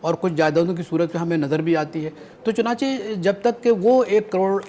اور کچھ جائیدادوں کی صورت میں ہمیں نظر بھی آتی ہے. تو چنانچہ جب تک کہ وہ 1 کروڑ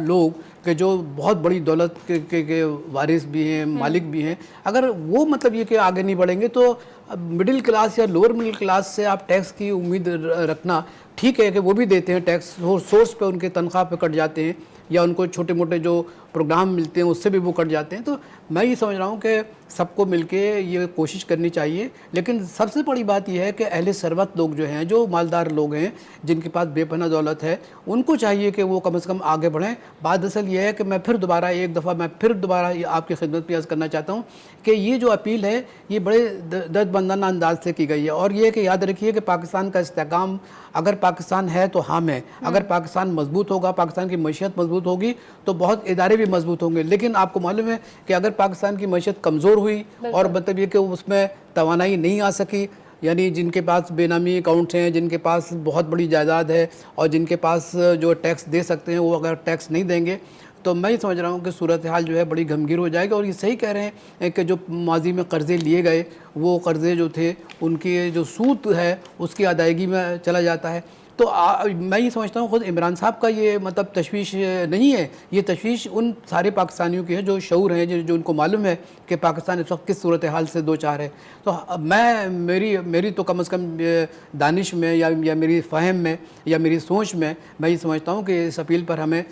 لوگ کہ جو بہت بڑی دولت کے وارث بھی ہیں, مالک بھی ہیں, اگر وہ مطلب یہ کہ آگے نہیں بڑھیں گے تو مڈل کلاس یا لوور مڈل کلاس سے آپ ٹیکس کی امید رکھنا ٹھیک ہے کہ وہ بھی دیتے ہیں ٹیکس, سورس پہ ان کے تنخواہ پہ کٹ جاتے ہیں یا ان کو چھوٹے موٹے جو پروگرام ملتے ہیں اس سے بھی وہ کٹ جاتے ہیں. تو میں یہ سمجھ رہا ہوں کہ سب کو مل کے یہ کوشش کرنی چاہیے. لیکن سب سے بڑی بات یہ ہے کہ اہل ثروت لوگ جو ہیں, جو مالدار لوگ ہیں, جن کے پاس بے پناہ دولت ہے, ان کو چاہیے کہ وہ کم از کم آگے بڑھیں. بات اصل یہ ہے کہ میں پھر دوبارہ آپ کی خدمت میں عرض کرنا چاہتا ہوں کہ یہ جو اپیل ہے یہ بڑے درد مندانہ انداز سے کی گئی ہے. اور یہ کہ یاد رکھیے کہ پاکستان کا استحکام اگر پاکستان ہے تو ہم ہیں, اگر پاکستان مضبوط ہوگا, پاکستان کی معیشت مضبوط ہوگی تو بہت ادارے بھی مضبوط ہوں گے. لیکن آپ کو معلوم ہے کہ اگر پاکستان کی معیشت کمزور ہوئی اور مطلب یہ کہ اس میں توانائی نہیں آ سکی, یعنی جن کے پاس بے نامی اکاؤنٹس ہیں, جن کے پاس بہت بڑی جائیداد ہے اور جن کے پاس جو ٹیکس دے سکتے ہیں وہ اگر ٹیکس نہیں دیں گے تو میں یہ سمجھ رہا ہوں کہ صورتحال جو ہے بڑی گھمگیر ہو جائے گی. اور یہ صحیح کہہ رہے ہیں کہ جو ماضی میں قرضے لیے گئے وہ قرضے جو تھے ان کی جو سود ہے اس کی ادائیگی میں چلا جاتا ہے. تو میں یہ سمجھتا ہوں خود عمران صاحب کا یہ مطلب تشویش نہیں ہے, یہ تشویش ان سارے پاکستانیوں کی ہے جو شعور ہیں, جو ان کو معلوم ہے کہ پاکستان اس وقت کس صورتحال سے دو چار ہے. تو میری تو کم از کم دانش میں یا میری فہم میں یا میری سوچ میں یہ سمجھتا ہوں کہ اس اپیل پر ہمیں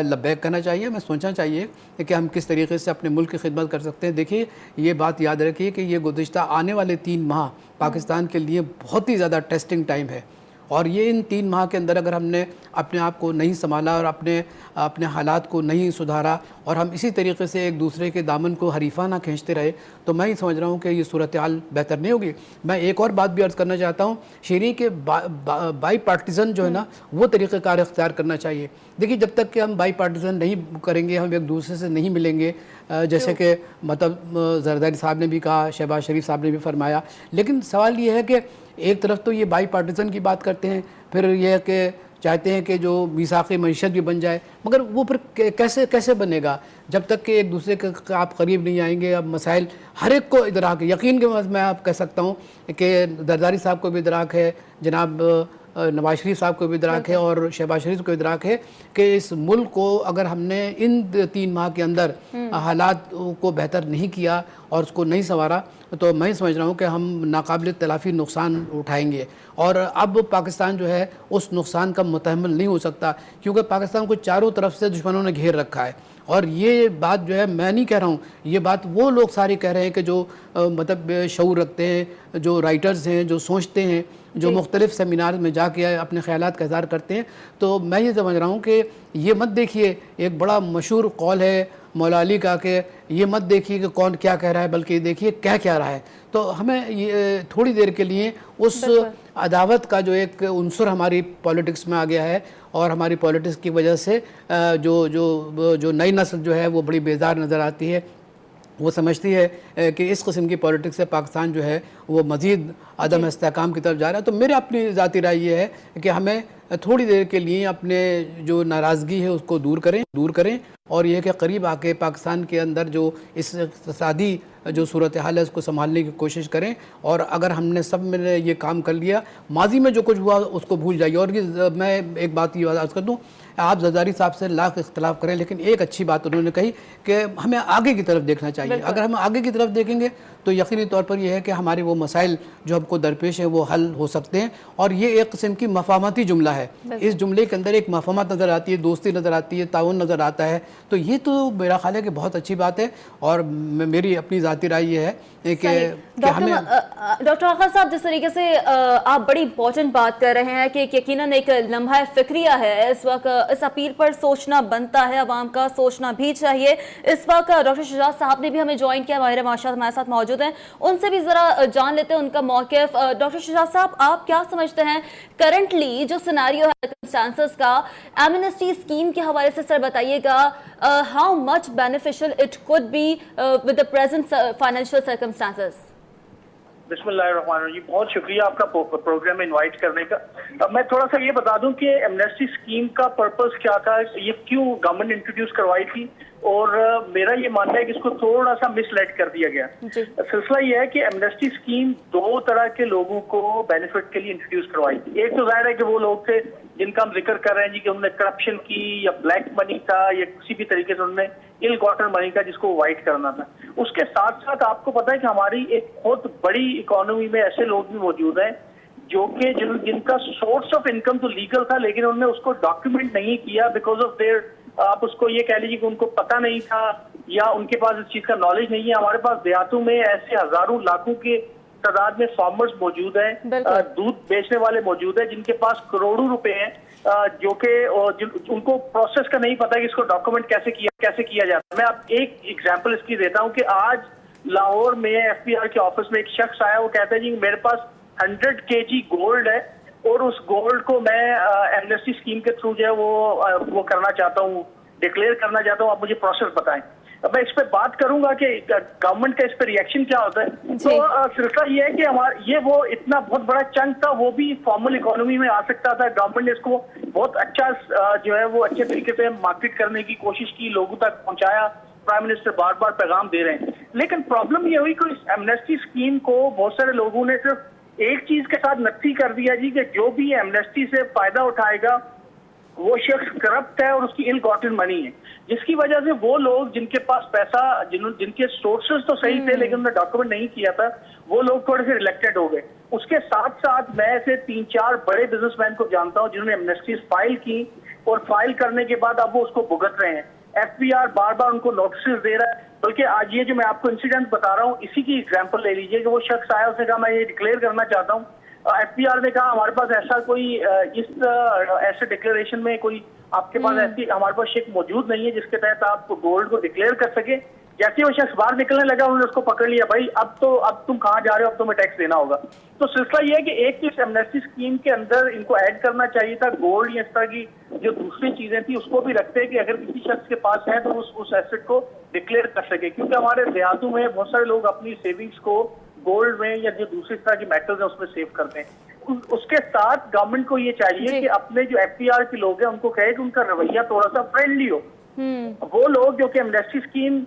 لبیک کرنا چاہیے, ہمیں سوچنا چاہیے کہ ہم کس طریقے سے اپنے ملک کی خدمت کر سکتے ہیں. دیکھیے یہ بات یاد رکھیے کہ یہ گزشتہ آنے والے 3 ماہ پاکستان کے لیے بہت ہی زیادہ ٹیسٹنگ ٹائم ہے. اور یہ ان 3 ماہ کے اندر اگر ہم نے اپنے آپ کو نہیں سنبھالا اور اپنے حالات کو نہیں سدھارا اور ہم اسی طریقے سے ایک دوسرے کے دامن کو حریفانہ کھینچتے رہے تو میں یہ سمجھ رہا ہوں کہ یہ صورتحال بہتر نہیں ہوگی. میں ایک اور بات بھی عرض کرنا چاہتا ہوں, شیریں کہ بائی پارٹیزن جو ہے نا وہ طریقہ کار اختیار کرنا چاہیے. دیکھیے جب تک کہ ہم بائی پارٹیزن نہیں کریں گے, ہم ایک دوسرے سے نہیں ملیں گے, جیسے کہ مطلب زرداری صاحب نے بھی کہا, شہباز شریف صاحب نے بھی فرمایا, لیکن سوال یہ ہے کہ ایک طرف تو یہ بائی پارٹیزن کی بات کرتے ہیں, پھر یہ کہ چاہتے ہیں کہ جو میثاق معیشت بھی بن جائے, مگر وہ پھر کیسے بنے گا جب تک کہ ایک دوسرے کے آپ قریب نہیں آئیں گے. اب مسائل ہر ایک کو ادراک ہے, یقین کے میں آپ کہہ سکتا ہوں کہ زرداری صاحب کو بھی ادراک ہے, جناب نواز شریف صاحب کو بھی ادراک ہے اور شہباز شریف کو ادراک ہے کہ اس ملک کو اگر ہم نے ان 3 ماہ کے اندر حالات کو بہتر نہیں کیا اور اس کو نہیں سنوارا تو میں سمجھ رہا ہوں کہ ہم ناقابل تلافی نقصان اٹھائیں گے. اور اب پاکستان جو ہے اس نقصان کا متحمل نہیں ہو سکتا, کیونکہ پاکستان کو چاروں طرف سے دشمنوں نے گھیر رکھا ہے. اور یہ بات جو ہے میں نہیں کہہ رہا ہوں, یہ بات وہ لوگ سارے کہہ رہے ہیں کہ جو مطلب شعور رکھتے ہیں, جو رائٹرز ہیں, جو سوچتے ہیں, جو مختلف سیمینار میں جا کے اپنے خیالات کا اظہار کرتے ہیں. تو میں یہ سمجھ رہا ہوں کہ یہ مت دیکھیے, ایک بڑا مشہور قول ہے مولا علی کا کہ یہ مت دیکھیے کہ کون کیا کہہ رہا ہے بلکہ دیکھیے کیا رہا ہے. تو ہمیں یہ تھوڑی دیر کے لیے اس عداوت کا جو ایک عنصر ہماری پالیٹکس میں آ گیا ہے اور ہماری پالیٹکس کی وجہ سے جو نئی نسل جو ہے وہ بڑی بیزار نظر آتی ہے, وہ سمجھتی ہے کہ اس قسم کی پالیٹکس سے پاکستان جو ہے وہ مزید عدم استحکام کی طرف جا رہا ہے. تو میرے اپنی ذاتی رائے یہ ہے کہ ہمیں تھوڑی دیر کے لیے اپنے جو ناراضگی ہے اس کو دور کریں اور یہ کہ قریب آ کے پاکستان کے اندر جو اس اقتصادی جو صورتحال ہے اس کو سنبھالنے کی کوشش کریں. اور اگر ہم نے سب میں یہ کام کر لیا, ماضی میں جو کچھ ہوا اس کو بھول جائیے. اور یہ میں ایک بات یہ عرض کر دوں, آپ زرداری صاحب سے لاکھ اختلاف کریں لیکن ایک اچھی بات انہوں نے کہی کہ ہمیں آگے کی طرف دیکھنا چاہیے. اگر ہم آگے کی طرف دیکھیں گے تو یقینی طور پر یہ ہے کہ ہمارے وہ مسائل جو ہم کو درپیش ہیں وہ حل ہو سکتے ہیں. اور یہ ایک قسم کی مفاہمتی جملہ ہے, اس جملے کے اندر ایک مفاہمت نظر آتی ہے, دوستی نظر آتی ہے, تعاون نظر آتا ہے. تو یہ تو میرا خیال ہے کہ بہت اچھی بات ہے. اور میری اپنی ذاتی رائے یہ ہے کہ ڈاکٹر آغا صاحب, جس طریقے سے آپ بڑی امپورٹنٹ بات کر رہے ہیں کہ یقیناً ایک لمحہ فکریہ ہے اس وقت, اس اپیل پر سوچنا بنتا ہے, عوام کا سوچنا بھی چاہیے. اس وقت ڈاکٹر شجاعت صاحب نے بھی ہمیں جوائن کیا, ماہر معاشرت ہمارے ساتھ موجود ہیں, ان سے بھی ذرا جان لیتے ہیں ان کا موقف. ڈاکٹر شجاعت صاحب, آپ کیا سمجھتے ہیں کرنٹلی جو سیناریو ہے سرکمسٹانسز کا, ایمنسٹی اسکیم کے حوالے سے سر بتائیے گا, how much beneficial it could be with the present financial circumstances. بسم اللہ الرحمن الرحیم. بہت شکریہ آپ کا پروگرام میں انوائٹ کرنے کا. میں تھوڑا سا یہ بتا دوں کہ ایمنسٹی اسکیم کا پرپس کیا تھا, یہ کیوں گورنمنٹ انٹروڈیوس کروائی تھی. اور میرا یہ ماننا ہے کہ اس کو تھوڑا سا مس لیڈ کر دیا گیا. سلسلہ یہ ہے کہ ایمنسٹی اسکیم 2 طرح کے لوگوں کو بینیفٹ کے لیے انٹروڈیوس کروائی تھی. ایک تو ظاہر ہے کہ وہ لوگ تھے جن کا ہم ذکر کر رہے ہیں جی کہ انہوں نے کرپشن کی یا بلیک منی تھا یا کسی بھی طریقے سے انہوں نے ال گاٹن منی کا جس کو وائٹ کرنا تھا. اس کے ساتھ ساتھ آپ کو پتا ہے کہ ہماری ایک بہت بڑی اکانومی میں ایسے لوگ بھی موجود ہیں جو کہ جن کا سورس آف انکم تو لیگل تھا لیکن انہوں نے اس کو ڈاکیومنٹ نہیں کیا بیکاز آف دیئر آپ اس کو یہ کہہ لیجیے کہ ان کو پتہ نہیں تھا یا ان کے پاس اس چیز کا نالج نہیں ہے. ہمارے پاس دیہاتوں میں ایسے ہزاروں لاکھوں کے تعداد میں فارمرز موجود ہیں, دودھ بیچنے والے موجود ہیں جن کے پاس کروڑوں روپے ہیں جو کہ ان کو پروسیس کا نہیں پتا کہ اس کو ڈاکومنٹ کیسے کیا جاتا ہے. میں آپ ایک ایگزامپل اس کی دیتا ہوں کہ آج لاہور میں ایف پی آر کے آفس میں ایک شخص آیا, وہ کہتا ہے جی میرے پاس 100 kg گولڈ ہے اور اس گولڈ کو میں ایمنسٹی اسکیم کے تھرو جو ہے وہ کرنا چاہتا ہوں, ڈکلیئر کرنا چاہتا ہوں, آپ مجھے پروسیس بتائیں. اب میں اس پہ بات کروں گا کہ گورنمنٹ کا اس پہ ریئیکشن کیا ہوتا ہے. تو سلسلہ یہ ہے کہ یہ وہ اتنا بہت بڑا چنک تھا, وہ بھی فارمل اکانومی میں آ سکتا تھا. گورنمنٹ نے اس کو بہت اچھا جو ہے وہ اچھے طریقے سے مارکیٹ کرنے کی کوشش کی, لوگوں تک پہنچایا. پرائم منسٹر بار بار پیغام دے رہے ہیں, لیکن پرابلم یہ ہوئی کہ اس ایمنسٹی اسکیم کو بہت سارے لوگوں نے صرف ایک چیز کے ساتھ نفی کر دیا جی کہ جو بھی ایمنسٹی سے فائدہ اٹھائے گا وہ شخص کرپٹ ہے اور اس کی ال گاٹن منی ہے, جس کی وجہ سے وہ لوگ جن کے پاس پیسہ جن کے سورسز تو صحیح تھے لیکن انہوں نے ڈاکومنٹ نہیں کیا تھا, وہ لوگ تھوڑے سے ریلیکٹڈ ہو گئے. اس کے ساتھ ساتھ میں ایسے 3-4 بڑے بزنس مین کو جانتا ہوں جنہوں نے ایمنسٹیز فائل کی اور فائل کرنے کے بعد اب وہ اس کو بھگت رہے ہیں. ایف پی آر بار بار ان کو نوٹسز دے رہا ہے. بلکہ آج یہ جو میں آپ کو انسیڈنٹ بتا رہا ہوں اسی کی ایگزامپل لے لیجئے کہ وہ شخص آیا, اس نے کہا میں یہ ڈکلیئر کرنا چاہتا ہوں. ایف پی آر نے کہا ہمارے پاس ایسا کوئی ایسے ڈکلیریشن میں کوئی آپ کے پاس ایسی ہمارے پاس شک موجود نہیں ہے جس کے تحت آپ گولڈ کو ڈکلیئر کر سکے. جیسے وہ شخص باہر نکلنے لگا انہوں نے اس کو پکڑ لیا, بھائی اب تم کہاں جا رہے ہو, اب تمہیں ٹیکس دینا ہوگا. تو سلسلہ یہ ہے کہ ایک تو اس ایمنسٹی اسکیم کے اندر ان کو ایڈ کرنا چاہیے تھا گولڈ یا اس طرح کی جو دوسری چیزیں تھیں اس کو بھی رکھتے کہ اگر کسی شخص کے پاس ہے تو اس ایسٹ کو ڈکلیئر کر سکے, کیونکہ ہمارے دیہاتوں میں بہت سارے لوگ اپنی سیونگز کو گولڈ میں یا جو دوسری طرح کی میٹلز ہیں اس میں سیو کرتے ہیں. اس کے ساتھ گورنمنٹ کو یہ چاہیے کہ اپنے جو ایف پی آر کے لوگ ہیں ان کو کہے کہ ان کا رویہ تھوڑا سا فرینڈلی ہو. وہ لوگ جو کہ ایمنسٹی اسکیم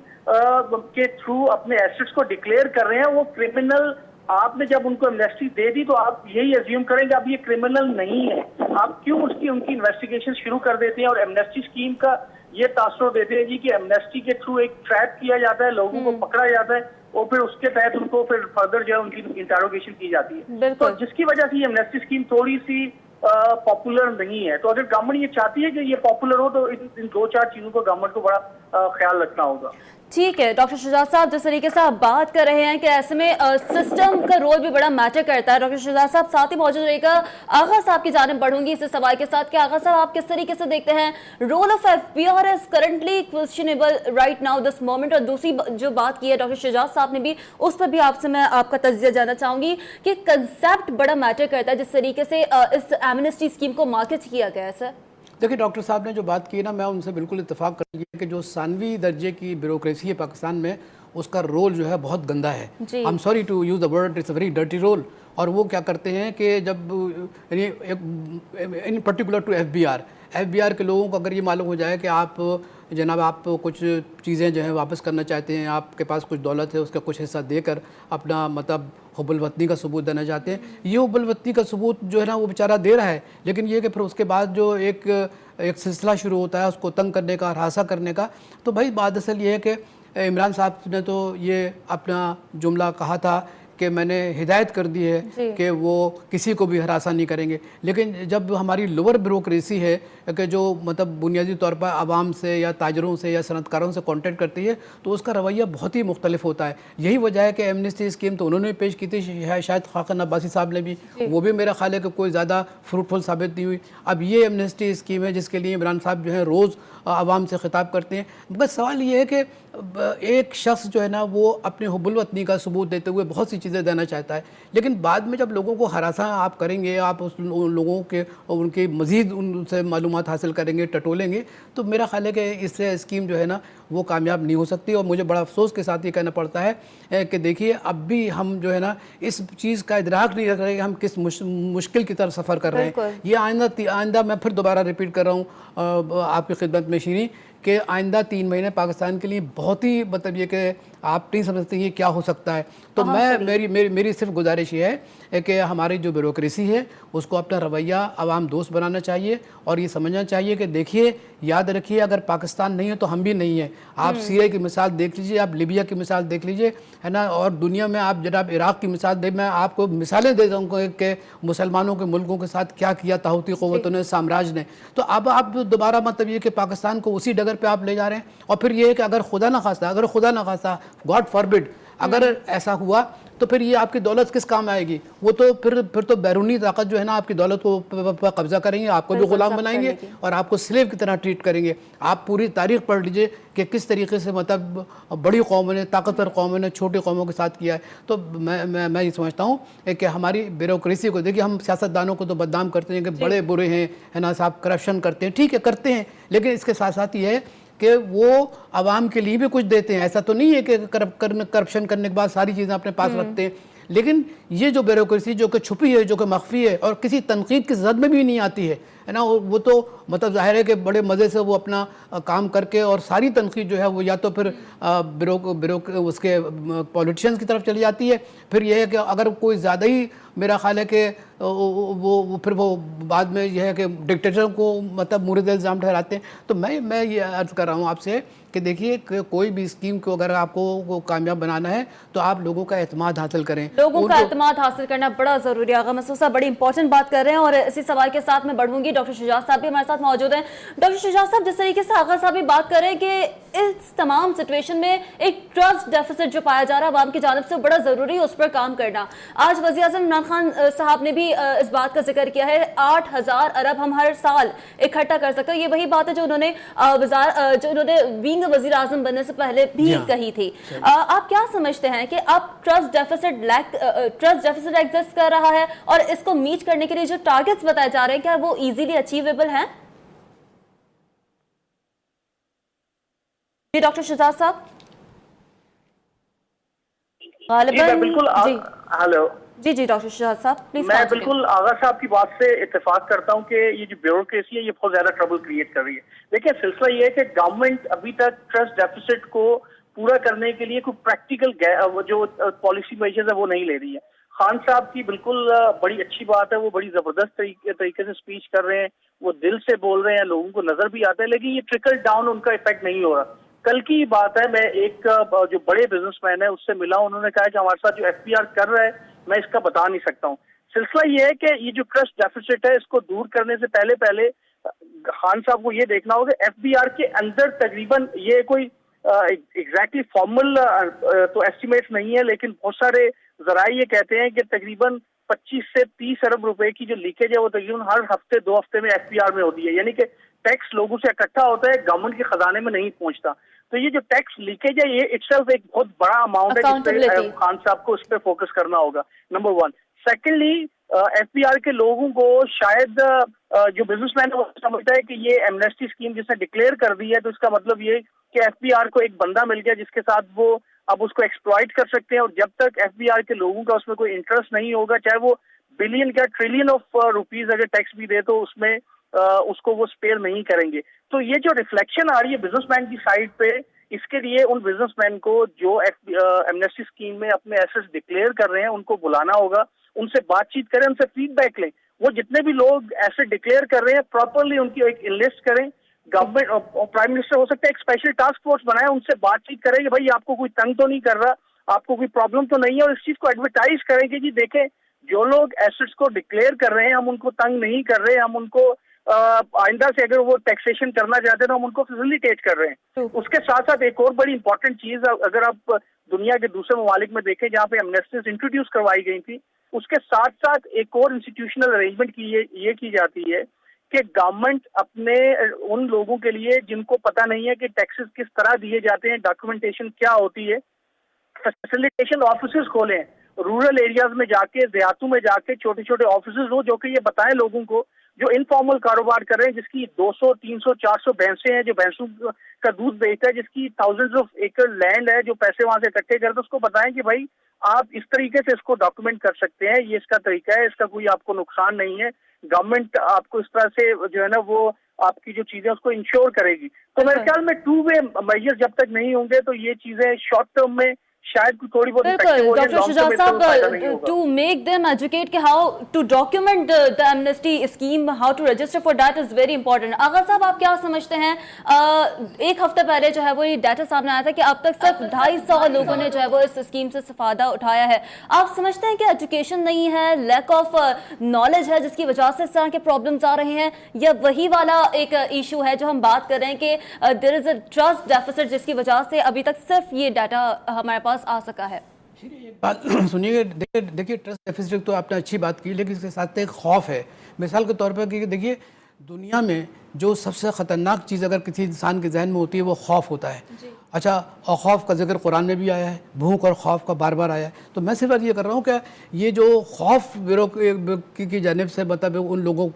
کے تھرو اپنے ایسٹس کو ڈکلیئر کر رہے ہیں وہ کرمنل, آپ نے جب ان کو ایمنسٹی دے دی تو آپ یہی ایزیوم کریں گے اب یہ کرمنل نہیں ہے, آپ کیوں ان کی انویسٹیگیشن شروع کر دیتے ہیں اور ایمنسٹی اسکیم کا یہ تاثر دیتے ہیں جی کہ ایمنسٹی کے تھرو ایک ٹریپ کیا جاتا ہے, لوگوں کو پکڑا جاتا ہے اور پھر اس کے تحت ان کو پھر فردر جو ہے ان کی انٹروگیشن کی جاتی ہے. تو جس کی وجہ سے یہ ایمنسٹی اسکیم تھوڑی سی پاپولر نہیں ہے. تو اگر گورنمنٹ یہ چاہتی ہے کہ یہ پاپولر ہو تو ان 2-4 چیزوں کو گورنمنٹ کو بڑا خیال رکھنا ہوگا. ٹھیک ہے ڈاکٹر شجاعت صاحب, جس طریقے سے آپ بات کر رہے ہیں کہ ایسے میں سسٹم کا رول بھی بڑا میٹر کرتا ہے. ڈاکٹر شجاعت صاحب ساتھ ہی موجود رہے گا. آغا صاحب کی جانب بڑھوں گی اس سوال کے ساتھ کہ آغا صاحب آپ کس طریقے سے دیکھتے ہیں role of F P R is currently questionable right now this moment, اور دوسری جو بات کی ہے ڈاکٹر شجاعت صاحب نے بھی اس پر بھی آپ سے میں آپ کا تجزیہ جاننا چاہوں گی کہ کنسیپٹ بڑا میٹر کرتا ہے جس طریقے سے اس ایمنسٹی اسکیم کو مارکیٹ کیا گیا ہے. سر دیکھیں ڈاکٹر صاحب نے جو بات کی نا میں ان سے بالکل اتفاق کروں گی کہ جو ثانوی درجے کی بیوروکریسی ہے پاکستان میں اس کا رول جو ہے بہت گندا ہے. I am sorry to use the word, it's a very dirty rule. اور وہ کیا کرتے ہیں کہ جب in particular to F B R کے لوگوں کو اگر یہ معلوم ہو جائے کہ آپ جناب آپ کچھ چیزیں جو ہیں واپس کرنا چاہتے ہیں, آپ کے پاس کچھ دولت ہے اس کا کچھ حصہ دے کر اپنا مطلب حب الوطنی کا ثبوت دینا چاہتے ہیں, یہ حب الوطنی کا ثبوت جو ہے نا وہ بیچارہ دے رہا ہے, لیکن یہ کہ پھر اس کے بعد جو ایک سلسلہ شروع ہوتا ہے اس کو تنگ کرنے کا, ہراساں کرنے کا. تو بھائی بات اصل یہ ہے کہ عمران صاحب نے تو یہ اپنا جملہ کہا تھا کہ میں نے ہدایت کر دی ہے کہ وہ کسی کو بھی ہراساں نہیں کریں گے, لیکن جب ہماری لوور بیوروکریسی ہے کہ جو مطلب بنیادی طور پر عوام سے یا تاجروں سے یا صنعت کاروں سے کانٹیکٹ کرتی ہے تو اس کا رویہ بہت ہی مختلف ہوتا ہے. یہی وجہ ہے کہ ایمنسٹی اسکیم تو انہوں نے پیش کی تھی, شاید خاقان عباسی صاحب نے بھی, وہ بھی میرا خیال ہے کہ کوئی زیادہ فروٹفل ثابت نہیں ہوئی. اب یہ ایمنسٹی اسکیم ہے جس کے لیے عمران صاحب جو ہے روز عوام سے خطاب کرتے ہیں. بس سوال یہ ہے کہ ایک شخص جو ہے نا وہ اپنے حب الوطنی کا ثبوت دیتے ہوئے بہت سی چیزیں دینا چاہتا ہے, لیکن بعد میں جب لوگوں کو ہراساں آپ کریں گے, آپ ان لوگوں کے ان کی مزید ان سے معلومات حاصل کریں گے, ٹٹولیں گے, تو میرا خیال ہے کہ اس سے اسکیم جو ہے نا وہ کامیاب نہیں ہو سکتی. اور مجھے بڑا افسوس کے ساتھ یہ کہنا پڑتا ہے کہ دیکھیے اب بھی ہم جو ہے نا اس چیز کا ادراک نہیں رکھ رہے کہ ہم کس مشکل کی طرف سفر کر رہے ہیں. یہ آئندہ میں پھر دوبارہ ریپیٹ کر رہا ہوں آپ کی خدمت میں شیریں کہ آئندہ 3 مہینے پاکستان کے لیے بہت ہی مطلب یہ کہ آپ نہیں سمجھتے یہ کیا ہو سکتا ہے. تو میری صرف گزارش یہ ہے کہ ہماری جو بیوروکریسی ہے اس کو اپنا رویہ عوام دوست بنانا چاہیے اور یہ سمجھنا چاہیے کہ دیکھیے یاد رکھیے اگر پاکستان نہیں ہے تو ہم بھی نہیں ہیں. آپ سیریا کی مثال دیکھ لیجئے, آپ لیبیا کی مثال دیکھ لیجئے, ہے نا, اور دنیا میں آپ جناب عراق کی مثال دے. میں آپ کو مثالیں دے دوں کہ مسلمانوں کے ملکوں کے ساتھ کیا کیا طاغوتی قوتوں نے, سامراج نے. تو اب آپ دوبارہ مطلب یہ کہ پاکستان کو اسی ڈگر پہ آپ لے جا رہے ہیں. اور پھر یہ ہے کہ اگر خدا نہ خواستہ گاڈ فاربڈ اگر ایسا ہوا تو پھر یہ آپ کی دولت کس کام آئے گی؟ وہ تو پھر تو بیرونی طاقت جو ہے نا آپ کی دولت کو قبضہ کریں گے, آپ کو بھی غلام بنائیں گے اور آپ کو سلیو کی طرح ٹریٹ کریں گے. آپ پوری تاریخ پڑھ لیجئے کہ کس طریقے سے مطلب بڑی قوموں نے, طاقتور قوموں نے چھوٹی قوموں کے ساتھ کیا ہے. تو میں یہ سمجھتا ہوں کہ ہماری بیوروکریسی کو دیکھیے, ہم سیاستدانوں کو تو بدنام کرتے ہیں کہ بڑے برے ہیں, ہے نا صاحب, کرپشن کرتے ہیں, ٹھیک ہے کرتے ہیں, لیکن اس کے ساتھ ساتھ یہ ہے کہ وہ عوام کے لیے بھی کچھ دیتے ہیں. ایسا تو نہیں ہے کہ کرپشن کرنے کے بعد ساری چیزیں اپنے پاس رکھتے ہیں. لیکن یہ جو بیوروکریسی جو کہ چھپی ہے, جو کہ مخفی ہے اور کسی تنقید کی زد میں بھی نہیں آتی ہے نا, وہ تو مطلب ظاہر ہے کہ بڑے مزے سے وہ اپنا کام کر کے, اور ساری تنقید جو ہے وہ یا تو پھر اس کے پولیٹیشنز کی طرف چلی جاتی ہے. پھر یہ ہے کہ اگر کوئی زیادہ ہی میرا خیال ہے کہ پھر وہ بعد میں یہ ہے کہ ڈکٹیٹر کو مطلب مورد الزام ٹھہراتے ہیں. تو میں یہ عرض کر رہا ہوں آپ سے کہ دیکھیے کہ کوئی بھی اسکیم کو اگر آپ کو کامیاب بنانا ہے تو آپ لوگوں کا اعتماد حاصل کریں. لوگوں کا اعتماد حاصل کرنا بڑا ضروری ہے. آغا مسعود صاحب بڑی امپورٹنٹ بات کر رہے ہیں, اور اسی سوال کے ساتھ میں بڑھوں گی. ڈاکٹر شجاعت صاحب بھی ہمارے ساتھ موجود ہیں. ڈاکٹر شجاعت صاحب, جس طریقے سے آغا صاحب بھی بات کر رہے ہیں کہ اس تمام سچویشن میں ایک ٹرسٹ ڈیفیسٹ جو پایا جا رہا ہے عوام کی جانب سے, بڑا ضروری ہے اس پر کام کرنا. آج وزیر اعظم عمران خان صاحب نے بھی اس بات کا ذکر کیا ہے, 8,000 ارب ہم ہر سال اکٹھا کر سکتے ہیں. یہ وہی بات ہے جو انہوں نے وینگ وزیر اعظم بننے سے پہلے بھی کہی تھی. آپ کیا سمجھتے ہیں کہ اب ٹرسٹ ڈیفیسٹ ایگزسٹ کر رہا ہے, اور اس کو میٹ کرنے کے لیے جو ٹارگٹس بتائے جا رہے ہیں کیا وہ ایزیلی اچیویبل ہیں؟ جی ڈاکٹر شجاعت صاحب. بالکل. ہلو جی ڈاکٹر شجاعت صاحب پلیز. میں بالکل آغا صاحب کی بات سے اتفاق کرتا ہوں کہ یہ جو بیوروکریسی ہے یہ بہت زیادہ ٹربل کریٹ کر رہی ہے. دیکھیں سلسلہ یہ ہے کہ گورنمنٹ ابھی تک ٹرسٹ ڈیفیسٹ کو پورا کرنے کے لیے کوئی پریکٹیکل جو پالیسی میجرز ہے وہ نہیں لے رہی ہے. خان صاحب کی بالکل بڑی اچھی بات ہے, وہ بڑی زبردست طریقے سے سپیچ کر رہے ہیں, وہ دل سے بول رہے ہیں, لوگوں کو نظر بھی آتا ہے, لیکن یہ ٹرکل ڈاؤن ان کا افیکٹ نہیں ہو رہا. کل کی بات ہے, میں ایک جو بڑے بزنس مین ہے اس سے ملا ہوں, انہوں نے کہا کہ ہمارے ساتھ جو FBR کر رہا ہے میں اس کا بتا نہیں سکتا ہوں. سلسلہ یہ ہے کہ یہ جو ٹرسٹ ڈیفیسٹ ہے اس کو دور کرنے سے پہلے خان صاحب کو یہ دیکھنا ہوگا FBR کے اندر تقریباً, یہ کوئی ایگزیکٹلی فارمل تو ایسٹیمیٹ نہیں ہے, لیکن بہت سارے ذرائع یہ کہتے ہیں کہ تقریباً 25 سے 30 ارب روپے کی جو لیکیج ہے وہ تقریباً ہر ہفتے 2 ہفتے میں FBR میں ہوتی ہے. یعنی کہ ٹیکس لوگوں سے اکٹھا ہوتا ہے, گورنمنٹ کے خزانے میں نہیں پہنچتا. تو یہ جو ٹیکس لیکیج ہے یہ اٹسیلف ایک بہت بڑا اماؤنٹ ہے جس پہ خان صاحب کو اس پہ فوکس کرنا ہوگا, نمبر 1. سیکنڈلی FBR کے لوگوں کو شاید جو بزنس مین ہے وہ سمجھتا ہے کہ یہ ایمنیسٹی اسکیم جس نے ڈکلیئر کر دی ہے تو اس کا مطلب یہ کہ FBR کو ایک بندہ مل گیا جس کے ساتھ وہ اب اس کو ایکسپلائٹ کر سکتے ہیں, اور جب تک FBR کے لوگوں کا اس میں کوئی انٹرسٹ نہیں ہوگا, چاہے وہ بلین کا ٹریلین آف روپیز اگر ٹیکس بھی دے تو اس میں اس کو وہ سپیئر نہیں کریں گے. تو یہ جو ریفلیکشن آ رہی ہے بزنس مین کی سائڈ پہ, اس کے لیے ان بزنس مین کو جو ایمنیسٹی اسکیم میں اپنے ایسٹس ڈکلیئر کر رہے ہیں ان کو بلانا ہوگا, ان سے بات چیت کریں, ان سے فیڈ بیک لیں. وہ جتنے بھی لوگ ایسٹ ڈکلیئر کر رہے ہیں پراپرلی ان کی ایک لسٹ کریں. گورنمنٹ پرائم منسٹر ہو سکتا ہے ایک اسپیشل ٹاسک فورس بنائے, ان سے بات چیت کریں کہ بھائی آپ کو کوئی تنگ تو نہیں کر رہا, آپ کو کوئی پرابلم تو نہیں ہے, اور اس چیز کو ایڈورٹائز کریں کہ جی دیکھیں جو لوگ ایسٹس کو ڈکلیئر کر رہے ہیں ہم ان کو تنگ نہیں کر رہے, ہم ان کو آئندہ سے اگر وہ ٹیکسیشن کرنا چاہتے ہیں تو ہم ان کو فیسیلیٹیٹ کر رہے ہیں. اس کے ساتھ ساتھ ایک اور بڑی امپورٹنٹ چیز, اگر آپ دنیا کے دوسرے ممالک میں دیکھیں جہاں پہ ایمنیسٹیز انٹروڈیوس کروائی گئی تھی, اس کے ساتھ ساتھ ایک اور انسٹیٹیوشنل ارینجمنٹ یہ کی جاتی ہے کہ گورنمنٹ اپنے ان لوگوں کے لیے جن کو پتہ نہیں ہے کہ ٹیکسز کس طرح دیے جاتے ہیں, ڈاکومنٹیشن کیا ہوتی ہے, فیسیلیٹیشن آفیسز کھولیں. رورل ایریاز میں جا کے, دیہاتوں میں جا کے چھوٹے چھوٹے آفیسز ہوں جو کہ یہ بتائیں لوگوں کو جو انفارمل کاروبار کر رہے ہیں, جس کی 200 300 400 بھینسیں ہیں, جو بھینسوں کا دودھ بیچتا ہے, جس کی تھاؤزنڈز آف ایکڑ لینڈ ہے, جو پیسے وہاں سے اکٹھے کرتے, اس کو بتائیں کہ بھائی آپ اس طریقے سے اس کو ڈاکومنٹ کر سکتے ہیں, یہ اس کا طریقہ ہے, اس کا کوئی آپ کو نقصان نہیں ہے, گورنمنٹ آپ کو اس طرح سے جو ہے نا وہ آپ کی جو چیزیں اس کو انشور کرے گی. تو میرے خیال میں ٹو وے میجر جب تک نہیں ہوں گے تو یہ چیزیں شارٹ ٹرم میں شاید تھوڑی بہت بالکل ڈاکٹر شجاع صاحب, ٹو میک دیم ایجوکیٹ کہ how to document the amnesty scheme, how to register for that is very important. Agha صاحب آپ کیا سمجھتے ہیں, ایک ہفتہ پہلے جو ہے وہ یہ ڈیٹا سامنے آیا تھا کہ اب تک صرف 250 لوگوں نے جو ہے وہ اس اسکیم سے استفادہ اٹھایا ہے. آپ سمجھتے ہیں کہ ایجوکیشن نہیں ہے, لیک آف نالج ہے جس کی وجہ سے اس طرح کے پرابلمس آ رہے ہیں, یا وہی والا ایک ایشو ہے جو ہم بات کر رہے ہیں کہ دیر از اے ٹرسٹ ڈیفیسٹ جس کی وجہ سے ابھی تک صرف یہ ڈیٹا ہمارے پاس آ سکا ہے؟ ایک بات سنیے, دیکھیے ٹرسٹ ڈیفیسٹ تو آپ نے اچھی بات کی, لیکن اس کے ساتھ ایک خوف ہے. مثال کے طور پر کہ دیکھیے دنیا میں جو سب سے خطرناک چیز اگر کسی انسان کے ذہن میں ہوتی ہے وہ خوف ہوتا ہے. اچھا, اور خوف کا ذکر قرآن میں بھی آیا ہے, بھوک اور خوف کا بار بار آیا ہے. تو میں صرف یہ کر رہا ہوں کہ یہ جو خوف کی جانب سے مطلب ان لوگوں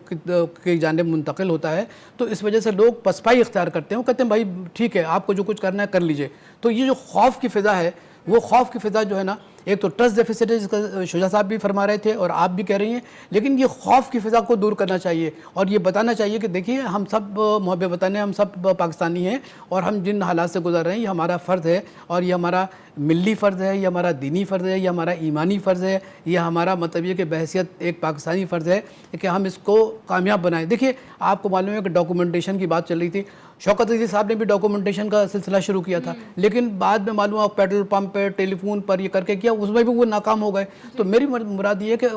کی جانب منتقل ہوتا ہے تو اس وجہ سے لوگ پسپائی اختیار کرتے ہیں, وہ کہتے ہیں بھائی ٹھیک ہے آپ کو جو کچھ کرنا ہے کر لیجئے. تو یہ جو خوف کی فضا ہے, وہ خوف کی فضا جو ہے نا, ایک تو ٹرسٹ ڈیفیسٹ ہے جس کا شجاع صاحب بھی فرما رہے تھے اور آپ بھی کہہ رہی ہیں, لیکن یہ خوف کی فضا کو دور کرنا چاہیے اور یہ بتانا چاہیے کہ دیکھیے ہم سب محب وطن ہیں, ہم سب پاکستانی ہیں اور ہم جن حالات سے گزر رہے ہیں یہ ہمارا فرض ہے اور یہ ہمارا ملی فرض ہے, یہ ہمارا دینی فرض ہے, یہ ہمارا ایمانی فرض ہے, یہ ہمارا مطلب یہ کہ بحیثیت ایک پاکستانی فرض ہے کہ ہم اس کو کامیاب بنائیں. دیکھیے آپ کو معلوم ہے کہ ڈاکومنٹیشن کی بات چل رہی تھی, شوکت عزیز صاحب نے بھی ڈاکومنٹیشن کا سلسلہ شروع کیا تھا, لیکن بعد میں معلوم ہوا پیٹرول پمپ پہ ٹیلی فون پر یہ کر کے کیا, اس میں بھی وہ ناکام ہو گئے. تو میری مراد یہ ہے کہ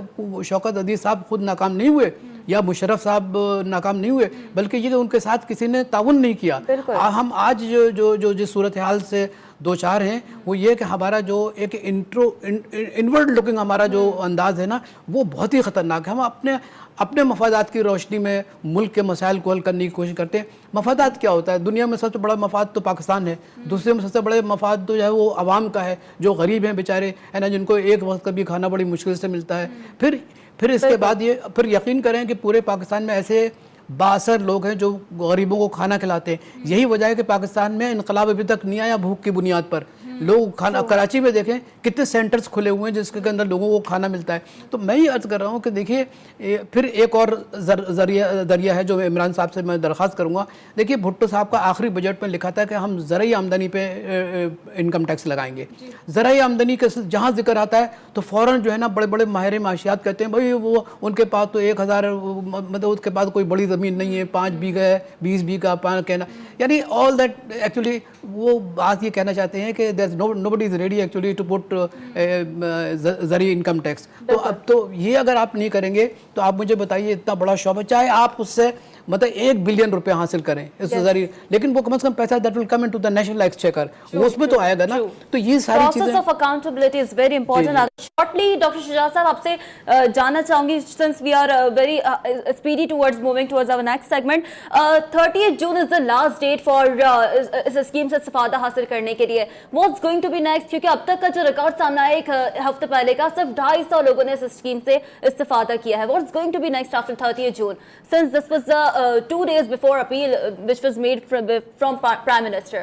شوکت عزیز صاحب خود ناکام نہیں ہوئے یا مشرف صاحب ناکام نہیں ہوئے, بلکہ یہ کہ ان کے ساتھ کسی نے تعاون نہیں کیا. ہم آج جو جس صورتحال سے دو چار ہیں وہ یہ کہ ہمارا جو ایک انورڈ لکنگ ہمارا جو انداز ہے نا وہ بہت ہی خطرناک ہے. ہم اپنے مفادات کی روشنی میں ملک کے مسائل کو حل کرنے کی کوشش کرتے ہیں. مفادات کیا ہوتا ہے؟ دنیا میں سب سے بڑا مفاد تو پاکستان ہے, دوسرے میں سب سے بڑے مفاد تو جو ہے وہ عوام کا ہے جو غریب ہیں بیچارے ہے نا, جن کو ایک وقت کا بھی کھانا بڑی مشکل سے ملتا ہے. پھر اس کے بعد یہ پھر یقین کریں کہ پورے پاکستان میں ایسے بااثر لوگ ہیں جو غریبوں کو کھانا کھلاتے ہیں. یہی وجہ ہے کہ پاکستان میں انقلاب ابھی تک نہیں آیا بھوک کی بنیاد پر. لوگ کھانا, کراچی میں دیکھیں کتنے سینٹرز کھلے ہوئے ہیں جس کے اندر لوگوں کو کھانا ملتا ہے. تو میں یہ عرض کر رہا ہوں کہ دیکھیے پھر ایک اور ذریعہ ہے جو عمران صاحب سے میں درخواست کروں گا. دیکھیے بھٹو صاحب کا آخری بجٹ میں لکھا تھا کہ ہم زرعی آمدنی پہ انکم ٹیکس لگائیں گے. زرعی آمدنی کا جہاں ذکر آتا ہے تو فوراً جو ہے نا بڑے بڑے ماہر معاشیات کہتے ہیں بھائی وہ ان کے پاس تو 1000 مطلب اس کے پاس کوئی بڑی زمین نہیں ہے, 5 بیگھہ ہے, 20 بیگھہ کہنا, یعنی آل دیٹ ایکچولی وہ بات یہ کہنا چاہتے ہیں کہ nobody is ready actually to put زرعی انکم ٹیکس. تو اب تو یہ اگر آپ نہیں کریں گے تو آپ مجھے بتائیے اتنا بڑا شعبہ, چاہے آپ اس سے مطلب 1 بلین روپے حاصل کریں اس ذریعے, لیکن وہ کم از کم پیسہ that will come into the national exchequer وہ اس میں تو آئے گا نا. تو یہ ساری چیزیں process of accountability is very important. Shortly doctor Shuja صاحب آپ سے جاننا چاہوں گی, since we are very speedy towards moving towards our next segment, 30 June is the last date for اس اسکیم سے استفادہ حاصل کرنے کے لیے. What's going to be next, کیونکہ اب تک کا جو ریکارڈ سامنے آیا ایک ہفتے پہلے کا صرف 250 لوگوں نے اس اسکیم سے استفادہ کیا ہے. What's going to be next after 30 June, since this was 2 days before appeal which was made from Prime Minister?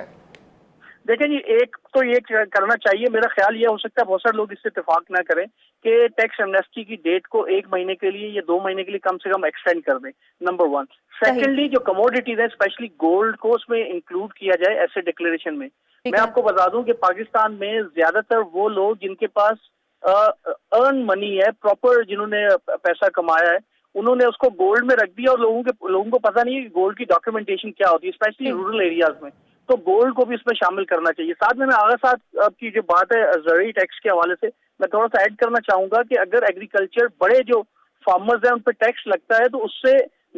دیکھیں جی, ایک تو یہ کرنا چاہیے, میرا خیال یہ ہو سکتا ہے بہت سارے لوگ اس سے اتفاق نہ کریں کہ ٹیکس ایمنسٹی کی ڈیٹ کو 1 مہینے کے لیے یا 2 مہینے کے لیے کم سے کم ایکسٹینڈ کر دیں, نمبر 1. سیکنڈلی جو کموڈیٹیز ہیں اسپیشلی گولڈ کو اس میں انکلوڈ کیا جائے ایسے ڈکلیریشن میں. میں آپ کو بتا دوں کہ پاکستان میں زیادہ تر وہ لوگ جن کے پاس ارن منی ہے, پراپر جنہوں نے پیسہ کمایا ہے, انہوں نے اس کو گولڈ میں رکھ دیا اور لوگوں کو پتہ نہیں ہے کہ گولڈ کی ڈاکیومنٹیشن کیا ہوتی ہے, اسپیشلی رورل ایریاز میں. تو گولڈ کو بھی اس میں شامل کرنا چاہیے. ساتھ میں آغا صاحب آپ کی جو بات ہے زرعی ٹیکس کے حوالے سے میں تھوڑا سا ایڈ کرنا چاہوں گا کہ اگر ایگریکلچر بڑے جو فارمرز ہیں ان پہ ٹیکس لگتا ہے تو اس سے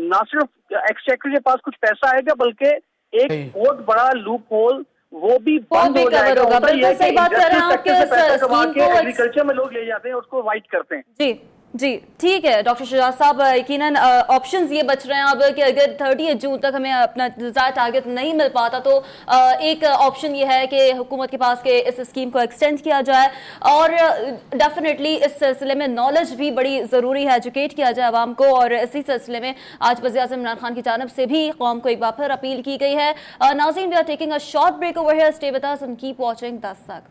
نہ صرف ایکسچیکر کے پاس کچھ پیسہ آئے گا بلکہ ایک بہت بڑا لوپ ہول وہ بھی بند ہو جائے گا. ایگریکلچر میں لوگ لے جاتے ہیں اس کو وائٹ کرتے ہیں. جی جی ٹھیک ہے ڈاکٹر شجاع صاحب, یقیناً آپشنز یہ بچ رہے ہیں اب کہ اگر 30 جون تک ہمیں اپنا ڈیزائر ٹارگیٹ نہیں مل پاتا تو ایک آپشن یہ ہے کہ حکومت کے پاس کہ اس اسکیم کو ایکسٹینڈ کیا جائے, اور ڈیفینیٹلی اس سلسلے میں نالج بھی بڑی ضروری ہے, ایجوکیٹ کیا جائے عوام کو. اور اسی سلسلے میں آج وزیر اعظم عمران خان کی جانب سے بھی قوم کو ایک بار پھر اپیل کی گئی ہے. ناظرین, we are taking a short break over here, stay with us and keep watching Dastak.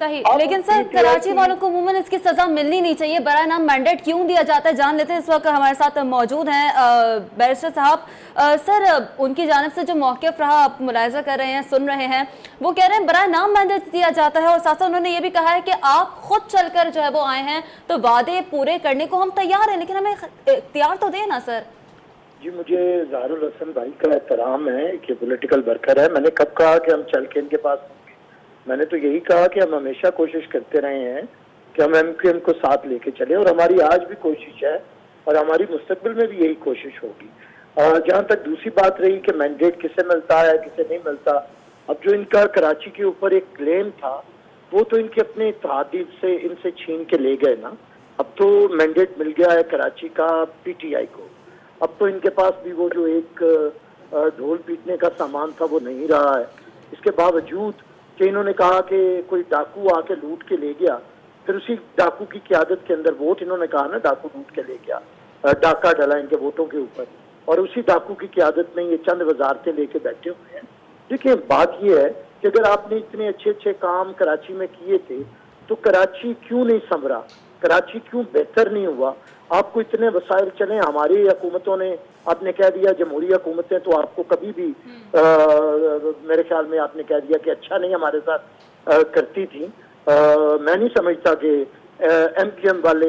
صحیح, لیکن سر کراچی والوں کو عموماً اس کی سزا ملنی نہیں چاہیے, برائے نام مینڈیٹ کیوں دیا جاتا ہے, جان لیتے ہیں. اس وقت ہمارے ساتھ موجود ہیں بیرسٹر صاحب. سر ان کی جانب سے جو موقف رہا آپ ملاحظہ کر رہے ہیں, سن رہے ہیں, وہ کہہ رہے ہیں برائے نام مینڈیٹ دیا جاتا ہے, اور ساتھ ساتھ انہوں نے یہ بھی کہا ہے کہ آپ خود چل کر جو ہے وہ آئے ہیں تو وعدے پورے کرنے کو ہم تیار ہیں, لیکن ہمیں اختیار تو دیں نا سر. جی مجھے اظہار الحسن بھائی کا احترام ہے کہ پولیٹیکل ورکر ہے. میں نے کب کہا کہ ہم چل کے ان کے پاس, میں نے تو یہی کہا کہ ہم ہمیشہ کوشش کرتے رہے ہیں کہ ہم ایم کیو ایم کو ساتھ لے کے چلیں, اور ہماری آج بھی کوشش ہے اور ہماری مستقبل میں بھی یہی کوشش ہوگی. جہاں تک دوسری بات رہی کہ مینڈیٹ کسے ملتا ہے کسے نہیں ملتا, اب جو ان کا کراچی کے اوپر ایک کلیم تھا وہ تو ان کے اپنے اتحادی سے ان سے چھین کے لے گئے نا. اب تو مینڈیٹ مل گیا ہے کراچی کا پی ٹی آئی کو, اب تو ان کے پاس بھی وہ جو ایک ڈھول پیٹنے کا سامان تھا وہ نہیں رہا ہے. اس کے باوجود کہ انہوں نے کہا کہ کوئی ڈاکو آ کے لوٹ کے لے گیا, پھر اسی ڈاکو کی قیادت کے اندر ووٹ, انہوں نے کہا نا ڈاکو لوٹ کے لے گیا, ڈاکہ ڈلا ان کے ووٹوں کے اوپر, اور اسی ڈاکو کی قیادت میں یہ چند وزارتیں لے کے بیٹھے ہوئے ہیں. دیکھیں بات یہ ہے کہ اگر آپ نے اتنے اچھے اچھے کام کراچی میں کیے تھے تو کراچی کیوں نہیں سنورا, کراچی کیوں بہتر نہیں ہوا؟ آپ کو اتنے وسائل چلیں, ہماری حکومتوں نے, آپ نے کہہ دیا جمہوری حکومتیں تو آپ کو کبھی بھی میرے خیال میں آپ نے کہہ دیا کہ اچھا نہیں ہمارے ساتھ کرتی تھی. میں نہیں سمجھتا کہ ایم کیو ایم والے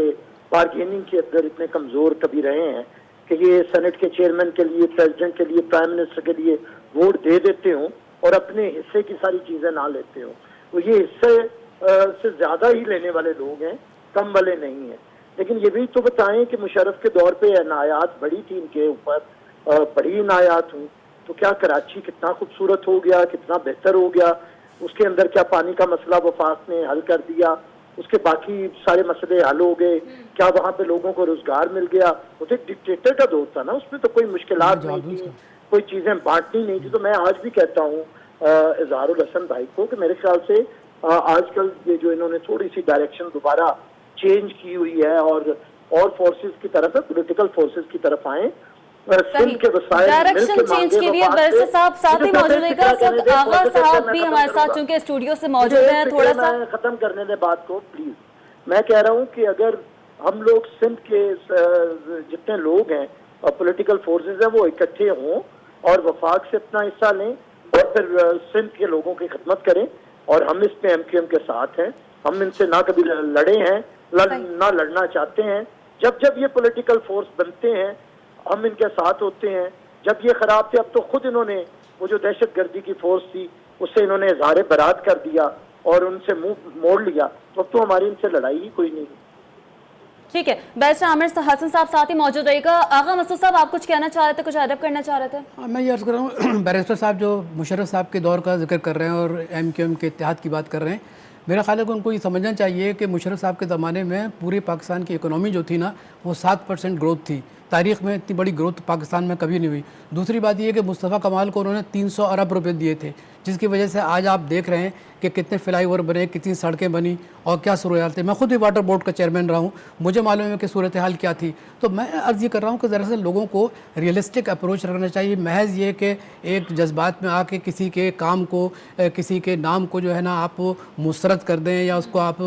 بارگیننگ کے اندر اتنے کمزور کبھی رہے ہیں کہ یہ سینٹ کے چیئرمین کے لیے, پریزیڈنٹ کے لیے, پرائم منسٹر کے لیے ووٹ دے دیتے ہوں اور اپنے حصے کی ساری چیزیں نہ لیتے ہوں. وہ یہ حصے سے زیادہ ہی لینے والے لوگ ہیں, کم والے نہیں ہیں. لیکن یہ بھی تو بتائیں کہ مشرف کے دور پہ عنایات بڑی تھی ان کے اوپر, بڑی عنایات ہوں, تو کیا کراچی کتنا خوبصورت ہو گیا, کتنا بہتر ہو گیا؟ اس کے اندر کیا پانی کا مسئلہ وفاق نے حل کر دیا؟ اس کے باقی سارے مسئلے حل ہو گئے؟ کیا وہاں پہ لوگوں کو روزگار مل گیا؟ وہ تو ڈکٹیٹر کا دور تھا نا, اس میں تو کوئی مشکلات نہیں تھی, کوئی چیزیں بانٹنی نہیں تھی. تو میں آج بھی کہتا ہوں اظہار الحسن بھائی کو کہ میرے خیال سے آج کل یہ جو انہوں نے تھوڑی سی ڈائریکشن دوبارہ چینج کی ہوئی ہے اور فورسز کی طرف, پولیٹیکل فورسز کی طرف آئیں. ڈائریکشن چینج کے لیے بیرسٹر صاحب ساتھ ہی موجود رہے گا. آغا صاحب بھی ہمارے ساتھ چونکہ اسٹوڈیو سے موجود ہیں, تھوڑا سا ختم کرنے دیں بات کو پلیز. میں کہہ رہا ہوں کہ اگر ہم لوگ سندھ کے جتنے لوگ ہیں پولیٹیکل فورسز ہیں وہ اکٹھے ہوں اور وفاق سے اپنا حصہ لیں اور پھر سندھ کے لوگوں کی خدمت کریں, اور ہم اس میں ایم کیو ایم کے ساتھ ہیں, ہم ان سے نہ کبھی لڑے ہیں نہ لڑنا چاہتے ہیں. جب یہ پولیٹیکل فورس بنتے ہیں ہم ان کے ساتھ ہوتے ہیں. جب یہ خراب تھے اب تو خود انہوں نے وہ جو دہشت گردی کی فورس تھی اس سے انہوں نے اظہار برات کر دیا اور ان سے منہ موڑ لیا, تو اب تو ہماری ان سے لڑائی ہی کوئی نہیں. ٹھیک ہے, بیرسٹر عامر حسن صاحب ساتھ ہی موجود رہے گا. آغا مسعود صاحب آپ کچھ کہنا چاہ رہے تھے, کچھ ایڈ کرنا چاہ رہے تھے؟ میں یہ عرض کر رہا ہوں, بیرسٹر صاحب جو مشرف صاحب کے دور کا ذکر کر رہے ہیں اور ایم کیو ایم کے اتحاد کی بات کر رہے ہیں, میرا خیال ہے کہ ان کو یہ سمجھنا چاہیے کہ مشرف صاحب کے زمانے میں پورے پاکستان کی اکنامی جو تھی نا وہ 7% گروتھ تھی. تاریخ میں اتنی بڑی گروتھ پاکستان میں کبھی نہیں ہوئی. دوسری بات یہ کہ مصطفیٰ کمال کو انہوں نے 300 ارب روپے دیے تھے, جس کی وجہ سے آج آپ دیکھ رہے ہیں کہ کتنے فلائی اوور بنے, کتنی سڑکیں بنی اور کیا صورتحال تھی. میں خود بھی واٹر بورڈ کا چیئرمین رہا ہوں, مجھے معلوم ہے کہ صورتحال کیا تھی. تو میں عرض یہ کر رہا ہوں کہ دراصل لوگوں کو ریئلسٹک اپروچ رکھنا چاہیے. محض یہ کہ ایک جذبات میں آ کے کسی کے کام کو, کسی کے نام کو جو ہے نا آپ مسترد کر دیں یا اس کو آپ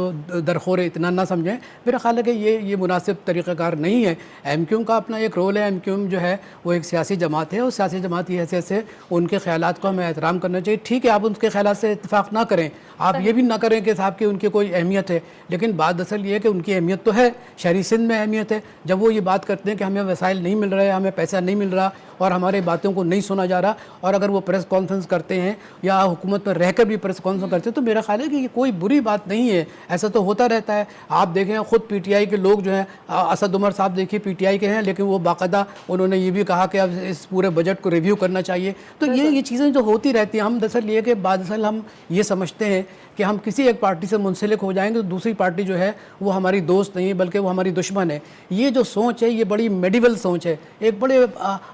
درخور اطمینان نہ سمجھیں, میرا خیال ہے کہ یہ مناسب طریقہ کار نہیں ہے. ایم کیو ایم کا اپنا ایک رول ہے. ایم کیو ایم جو ہے وہ ایک سیاسی جماعت ہے, اور سیاسی جماعت کی حیثیت سے ان کے خیالات کو ہمیں احترام کرنا چاہیے. ٹھیک ہے آپ ان کے خیالات سے اتفاق نہ کریں, آپ یہ بھی نہ کریں کہ صاحب کہ ان کی کوئی اہمیت ہے, لیکن بات اصل یہ ہے کہ ان کی اہمیت تو ہے, شہری سندھ میں اہمیت ہے. جب وہ یہ بات کرتے ہیں کہ ہمیں وسائل نہیں مل رہے, ہمیں پیسہ نہیں مل رہا اور ہمارے باتوں کو نہیں سنا جا رہا, اور اگر وہ پریس کانفرنس کرتے ہیں یا حکومت میں رہ کر بھی پریس کانفرنس کرتے ہیں, تو میرا خیال ہے کہ یہ کوئی بری بات نہیں ہے. ایسا تو ہوتا رہتا ہے. آپ دیکھیں خود پی ٹی آئی کے لوگ جو ہیں, اسد عمر صاحب دیکھیے پی ٹی آئی کے ہیں, لیکن وہ باقاعدہ انہوں نے یہ بھی کہا کہ اب اس پورے بجٹ کو ریویو کرنا چاہیے. تو یہ چیزیں جو ہوتی رہتی ہیں, ہم دراصل یہ کہ بعد اصل ہم یہ سمجھتے ہیں کہ ہم کسی ایک پارٹی سے منسلک ہو جائیں گے تو دوسری پارٹی جو ہے وہ ہماری دوست نہیں بلکہ وہ ہماری دشمن ہے. یہ جو سوچ ہے یہ بڑی میڈیول سوچ ہے, ایک بڑے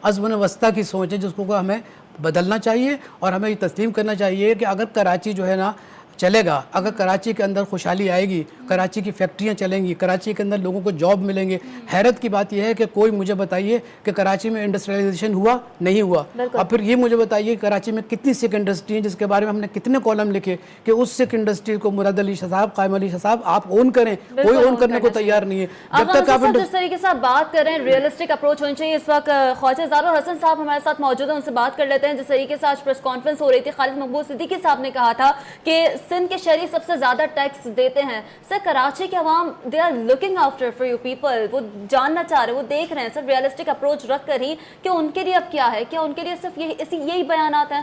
ازمن وسطیٰ کی سوچ ہے, جس کو ہمیں بدلنا چاہیے اور ہمیں یہ تسلیم کرنا چاہیے کہ اگر کراچی جو ہے نا چلے گا, اگر کراچی کے اندر خوشحالی آئے گی, کراچی کی فیکٹریاں چلیں گی, کراچی کے اندر لوگوں کو جاب ملیں گے. حیرت کی بات یہ ہے کہ کوئی مجھے بتائیے کہ کراچی میں انڈسٹریلائزیشن ہوا نہیں ہوا, اور پھر یہ مجھے بتائیے کہ کراچی میں کتنی سکھ انڈسٹری ہیں جس کے بارے میں ہم نے کتنے کالم لکھے کہ اس سکھ انڈسٹری کو مراد علی شاہ صاحب, قائم علی شاہ صاحب آپ اون کریں, کوئی اون کرنے کو تیار نہیں ہے. جب تک آپ جس طریقے سے آپ بات کر رہے ہیں ریئلسٹک اپروچ ہونی چاہیے. اس وقت خواجہ زار حسن صاحب ہمارے ساتھ موجود ہیں, ان سے بات کر لیتے ہیں. جس طریقے سے آج پریس کانفرنس ہو رہی تھی, خالد مقبول صدیقی صاحب نے کہا تھا کہ سندھ کے شہری سب سے زیادہ ٹیکس دیتے ہیں. سر کراچی کے عوام they are looking after for you people, وہ جاننا چاہ رہے ہیں, وہ دیکھ رہے ہیں سر ریئلسٹک اپروچ رکھ کر ہی کہ ان کے لیے اب کیا ہے, کیا ان کے لیے صرف یہی بیانات ہیں؟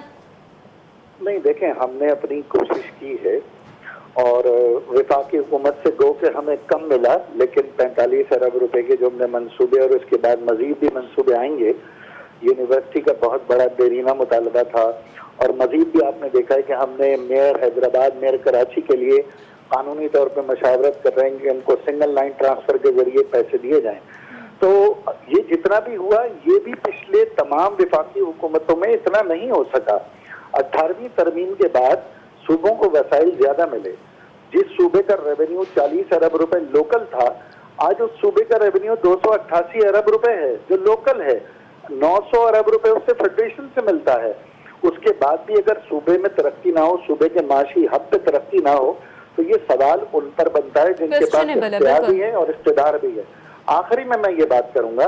نہیں دیکھیں, ہم نے اپنی کوشش کی ہے اور وفاقی حکومت سے گو کہ ہمیں کم ملا, لیکن 45 ارب روپے کے جو ہم نے منصوبے اور اس کے بعد مزید بھی منصوبے آئیں گے. یونیورسٹی کا بہت بڑا دیرینہ مطالبہ تھا, اور مزید بھی آپ نے دیکھا ہے کہ ہم نے میئر حیدرآباد, میئر کراچی کے لیے قانونی طور پہ مشاورت کر رہے ہیں کہ ان کو سنگل لائن ٹرانسفر کے ذریعے پیسے دیے جائیں. تو یہ جتنا بھی ہوا یہ بھی پچھلے تمام وفاقی حکومتوں میں اتنا نہیں ہو سکا. 18ویں ترمیم کے بعد صوبوں کو وسائل زیادہ ملے. جس صوبے کا ریونیو 40 ارب روپے لوکل تھا, آج اس صوبے کا ریونیو 288 ارب روپے ہے جو لوکل ہے. 900 ارب روپے اس سے فیڈریشن سے ملتا ہے. اس کے بعد بھی اگر صوبے میں ترقی نہ ہو, صوبے کے معاشی حد پہ ترقی نہ ہو, تو یہ سوال ان پر بنتا ہے جن کے پاس اختیار بھی ہے اور اقتدار بھی ہے. آخری میں یہ بات کروں گا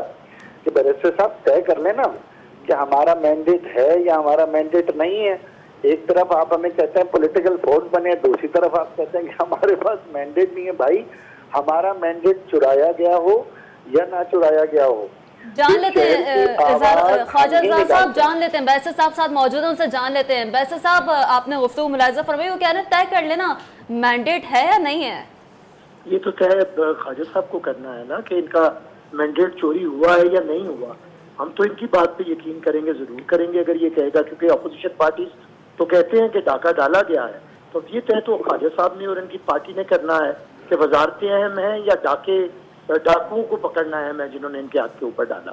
کہ بیرسٹر صاحب طے کر لینا کہ ہمارا مینڈیٹ ہے یا ہمارا مینڈیٹ نہیں ہے. ایک طرف آپ ہمیں کہتے ہیں پولیٹیکل فورس بنے, دوسری طرف آپ کہتے ہیں کہ ہمارے پاس مینڈیٹ نہیں ہے. بھائی ہمارا مینڈیٹ چرایا گیا ہو یا نہ چرایا گیا ہو, جان لیتے ہیں. خواجہ زار صاحب جان لیتے ہیں, بیسر صاحب ساتھ موجود ہیں, ان سے جان لیتے ہیں. بیسر صاحب آپ نے گفتگو ملاحظہ فرمائی, وہ کہہ رہے ہیں طے کر لینا مینڈیٹ ہے یا نہیں ہے. یہ تو طے خواجہ صاحب کو کرنا ہے نا کہ ان کا مینڈیٹ چوری ہوا ہے یا نہیں ہوا. ہم تو ان کی بات پہ یقین کریں گے, ضرور کریں گے اگر یہ کہے گا, کیونکہ اپوزیشن پارٹیز تو کہتے ہیں کہ ڈاکہ ڈالا گیا ہے. تو یہ طے تو خواجہ صاحب نے اور ان کی پارٹی نے کرنا ہے کہ وزارتیں اہم ہیں یا ڈاکوؤں کو پکڑنا اہم ہے جنہوں نے ان کے ہاتھ کے اوپر ڈالا.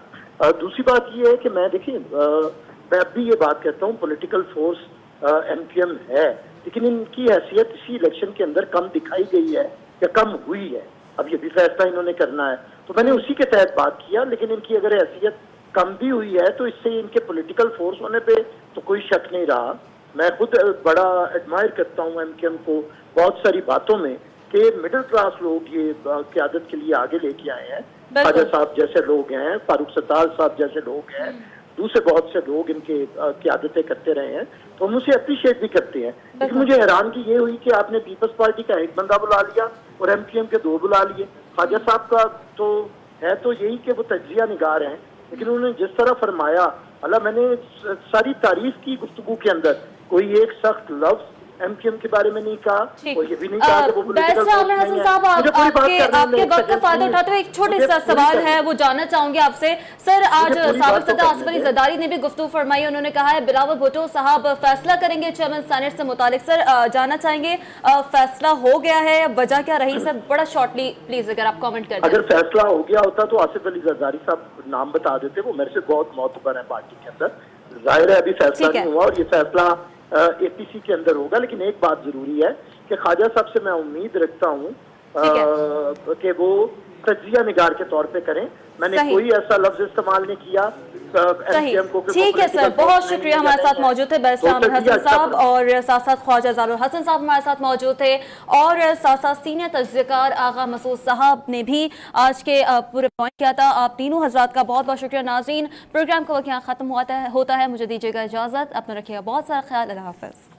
دوسری بات یہ ہے کہ میں دیکھیں, میں اب بھی یہ بات کہتا ہوں political force M Q M ہے, لیکن ان کی حیثیت اسی الیکشن کے اندر کم دکھائی گئی ہے یا کم ہوئی ہے. اب یہ بھی فیصلہ انہوں نے کرنا ہے, تو میں نے اسی کے تحت بات کیا. لیکن ان کی اگر حیثیت کم بھی ہوئی ہے تو اس سے ان کے پولیٹیکل فورس ہونے پہ تو کوئی شک نہیں رہا. میں خود بڑا ایڈمائر کرتا ہوں ایم کیو ایم کو بہت ساری باتوں میں کہ مڈل کلاس لوگ یہ قیادت کے لیے آگے لے کے آئے ہیں. خواجہ صاحب جیسے لوگ ہیں, فاروق ستار صاحب جیسے لوگ ہیں, دوسرے بہت سے لوگ ان کے قیادتیں کرتے رہے ہیں, تو ہم اسے اپریشیٹ بھی کرتے ہیں. لیکن مجھے حیرانگی یہ ہوئی کہ آپ نے پیپلز پارٹی کا ایک بندہ بلا لیا اور ایم کیو ایم کے 2 بلا لیے. خواجہ صاحب کا تو ہے تو یہی کہ وہ تجزیہ نگار ہیں, لیکن انہوں نے جس طرح فرمایا, میں نے ساری تعریف کی گفتگو کے اندر کوئی ایک سخت لفظ ایم کیو ایم کے بارے میں نہیں کہا, اور یہ بھی نہیں کہا کہ وہ پولیٹیکل فورس نہیں ہے. حسن صاحب آپ کے وقت کا فائدہ اٹھاتے ہوئے ایک چھوٹے سا سوال ہے, وہ جاننا چاہوں گی آپ سے. سر آج سابق صدر آصف علی زرداری نے بھی گفتگو فرمائی, انہوں نے کہا ہے بلاول بھٹو صاحب فیصلہ کریں گے چیئرمین سینیٹ سے متعلق. سر جاننا چاہیں گے فیصلہ ہو گیا ہے, وجہ کیا رہی؟ سر بڑا شارٹلی پلیز اگر آپ کامنٹ کر دیں. اگر فیصلہ ہو گیا ہوتا تو آصف علی زرداری صاحب نام بتا دیتے, وہ میرے سے بہت معتبر ہیں پارٹی کے اندر. ظاہر ہے ابھی فیصلہ نہیں ہوا اور یہ فیصلہ اے پی سی کے اندر ہوگا. لیکن ایک بات ضروری ہے کہ خواجہ صاحب سے میں امید رکھتا ہوں کہ وہ تجزیہ نگار کے طور پہ کریں. میں نے کوئی ایسا لفظ استعمال نہیں کیا. ٹھیک ہے سر, بہت شکریہ. ہمارے ساتھ موجود تھے بیرسٹر عامر حسن صاحب, اور ساتھ ساتھ خواجہ زار حسن صاحب ہمارے ساتھ موجود تھے, اور ساتھ ساتھ سینئر تجزیہ کار آغا مسعود صاحب نے بھی آج کے پورے پوائنٹ کیا تھا. آپ تینوں حضرات کا بہت بہت شکریہ. ناظرین, پروگرام کا وقت یہاں ختم ہوتا ہے, مجھے دیجیے گا اجازت. اپنا رکھیے گا بہت سارا خیال. اللہ حافظ.